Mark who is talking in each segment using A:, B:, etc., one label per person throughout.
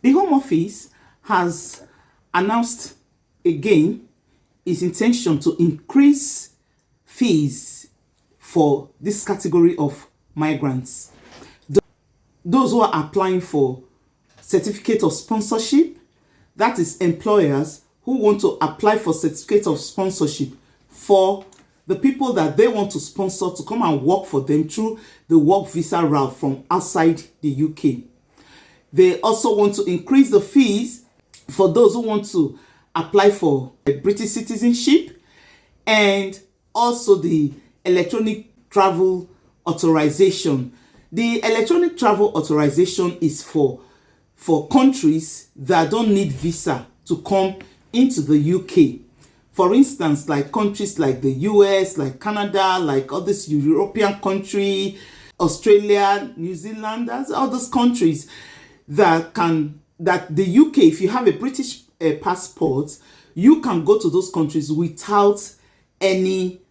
A: The Home Office has announced again its intention to increase fees for this category of migrants. Those who are applying for certificate of sponsorship, that is employers who want to apply for certificate of sponsorship for the people that they want to sponsor to come and work for them through the work visa route from outside the UK. They also want to increase the fees for those who want to apply for British citizenship, and also the electronic travel authorization. The electronic travel authorization is for countries that don't need visa to come into the UK. For instance, like countries like the US, like Canada, like all these European countries, Australia, New Zealand, that's all those countries that the UK, if you have a British passport, you can go to those countries without any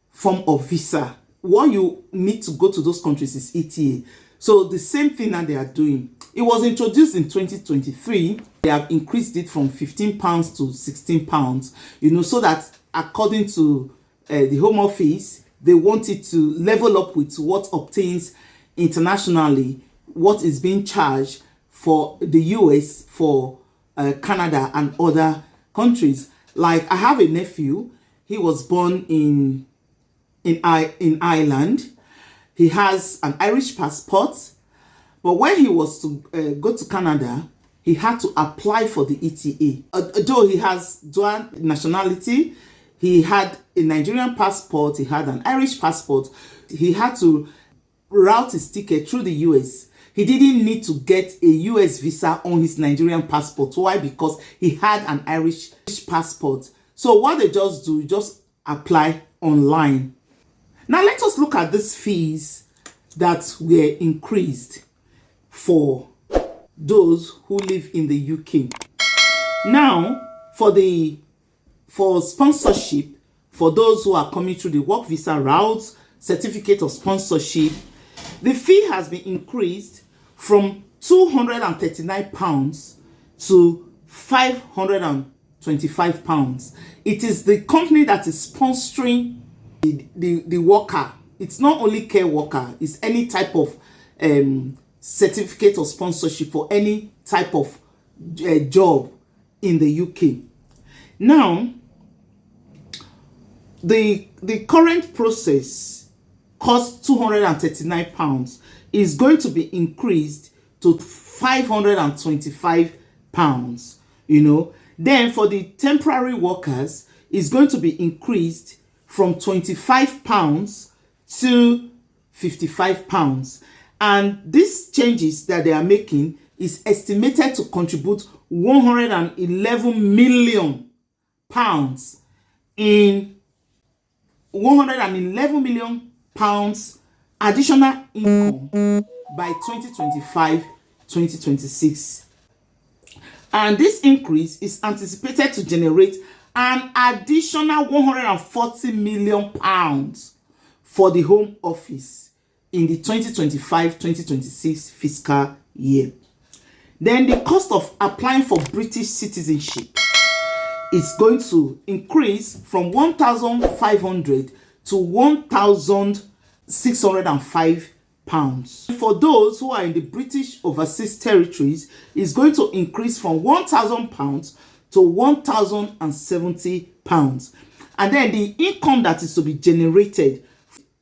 A: form of visa. What you need to go to those countries is ETA. So the same thing that they are doing. It was introduced in 2023. They have increased it from £15 to £16, so that according to the Home Office, they want it to level up with what obtains internationally, what is being charged for the US, for Canada and other countries. Like, I have a nephew. He was born in Ireland. He has an Irish passport, but when he was to go to Canada, he had to apply for the ETA. Though he has dual nationality, he had a Nigerian passport, he had an Irish passport, he had to route his ticket through the US. He didn't need to get a US visa on his Nigerian passport. Why? Because he had an Irish passport. So what they just do, just apply online. Now let us look at these fees that were increased for those who live in the UK. Now, for sponsorship, for those who are coming through the work visa route, certificate of sponsorship, the fee has been increased from £239 to £525. It is the company that is sponsoring the worker. It's not only care worker, it's any type of certificate of sponsorship for any type of job in the UK. Now, the current process costs £239, is going to be increased to £525. Then for the temporary workers, is going to be increased from £25 to £55. And these changes that they are making is estimated to contribute £111 million in £111 million additional income by 2025-2026. And this increase is anticipated to generate an additional £140 million for the Home Office in the 2025-2026 fiscal year. Then the cost of applying for British citizenship is going to increase from £1,500 to £1,605. For those who are in the British overseas territories, is going to increase from £1,000 to £1,070. And then the income that is to be generated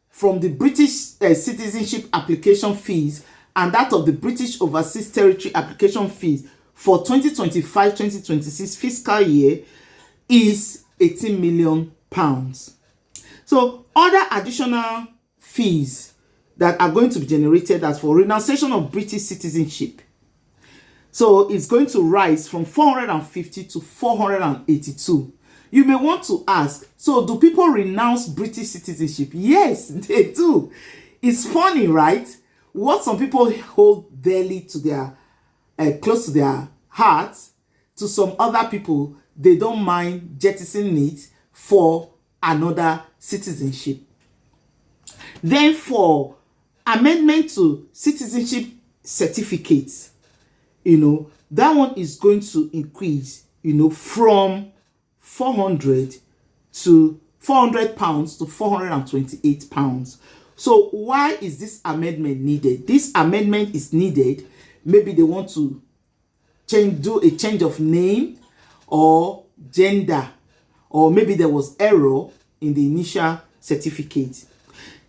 A: from the British citizenship application fees and that of the British overseas territory application fees for 2025-2026 fiscal year is £18 million. So other additional fees that are going to be generated as for renunciation of British citizenship. So it's going to rise from 450 to 482. You may want to ask, so do people renounce British citizenship? Yes, they do. It's funny, right? What some people hold dearly to their, close to their hearts, to some other people, they don't mind jettisoning it for another citizenship. Then for amendment to citizenship certificates, that one is going to increase, from 400 to 400 pounds to 428 pounds. So why is this amendment needed? This amendment is needed. Maybe they want to do a change of name or gender, or maybe there was error in the initial certificate.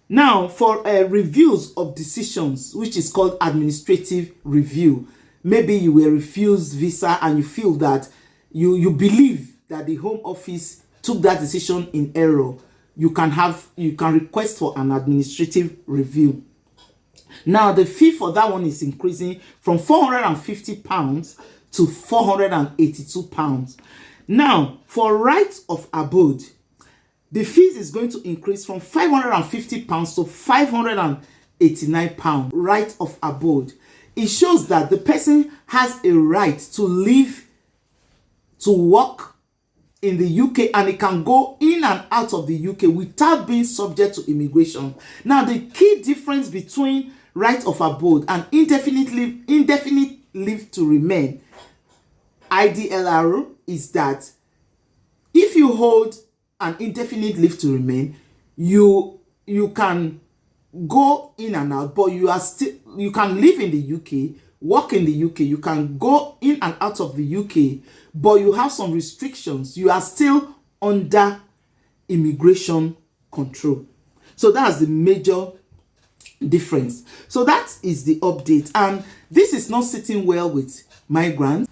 A: Now, for reviews of decisions, which is called administrative review, maybe you were refused visa and you feel that you believe that the Home Office took that decision in error, you can request for an administrative review. Now, the fee for that one is increasing from 450 pounds to 482 pounds. Now, for right of abode, the fees is going to increase from 550 pounds to 589 pounds. Right of abode. It shows that the person has a right to live, to work in the UK, and it can go in and out of the UK without being subject to immigration. Now, the key difference between right of abode and indefinite leave to remain, IDLR, is that if you hold an indefinite leave to remain, you can go in and out, but you can live in the UK, work in the UK, you can go in and out of the UK, but you have some restrictions. You are still under immigration control. So that's the major difference. So that is the update, and this is not sitting well with migrants.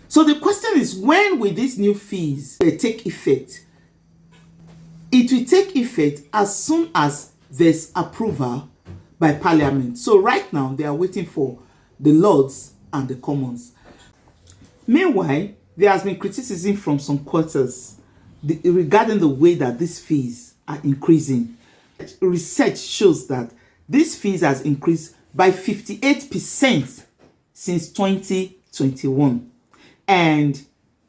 A: So the question is, when will these new fees take effect? It will take effect as soon as there's approval by Parliament. So right now, they are waiting for the Lords and the Commons. Meanwhile, there has been criticism from some quarters regarding the way that these fees are increasing. Research shows that these fees has increased by 58% since 2021. And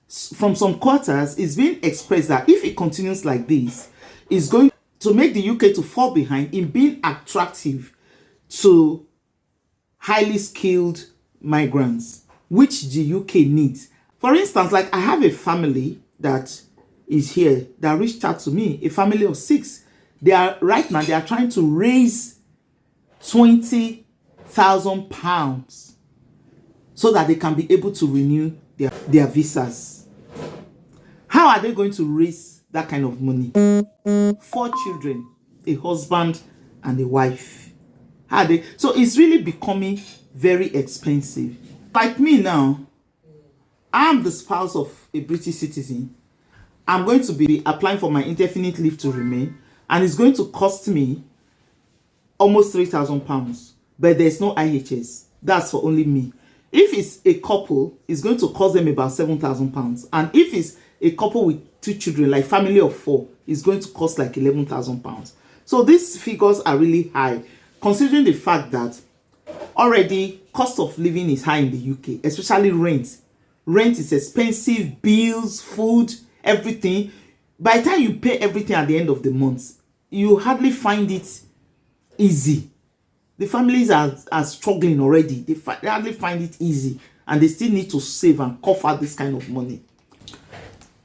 A: from some quarters, it's been expressed that if it continues like this, it's going to make the UK to fall behind in being attractive to highly skilled migrants, which the UK needs. For instance, like I have a family that is here that reached out to me, a family of 6. Right now they are trying to raise £20,000 so that they can be able to renew their visas. How are they going to raise that kind of money? 4 children, a husband and a wife. How are they? So it's really becoming very expensive. Like me now, I'm the spouse of a British citizen. I'm going to be applying for my indefinite leave to remain, and it's going to cost me almost £3,000. But there's no IHS. That's for only me. If it's a couple, it's going to cost them about £7,000. And if it's a couple with 2 children, like family of 4, it's going to cost like £11,000. So these figures are really high, considering the fact that already cost of living is high in the UK, especially rent. Rent is expensive, bills, food, everything. By the time you pay everything at the end of the month, you hardly find it easy. The families are struggling already. They hardly find it easy, and they still need to save and cover this kind of money.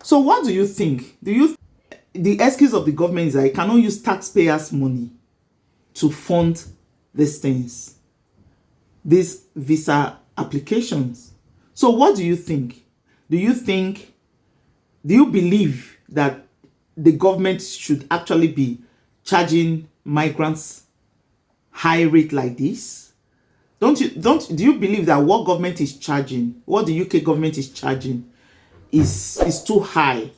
A: So what do you think? The excuse of the government is that it cannot use taxpayers' money to fund these things, these visa applications. So what do you think? Do you believe that the government should actually be charging migrants high rate like this? Do you believe that what government is charging, what the UK government is charging is too high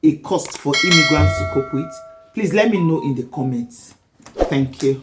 A: a cost for immigrants to cope with? Please let me know in the comments. Thank you.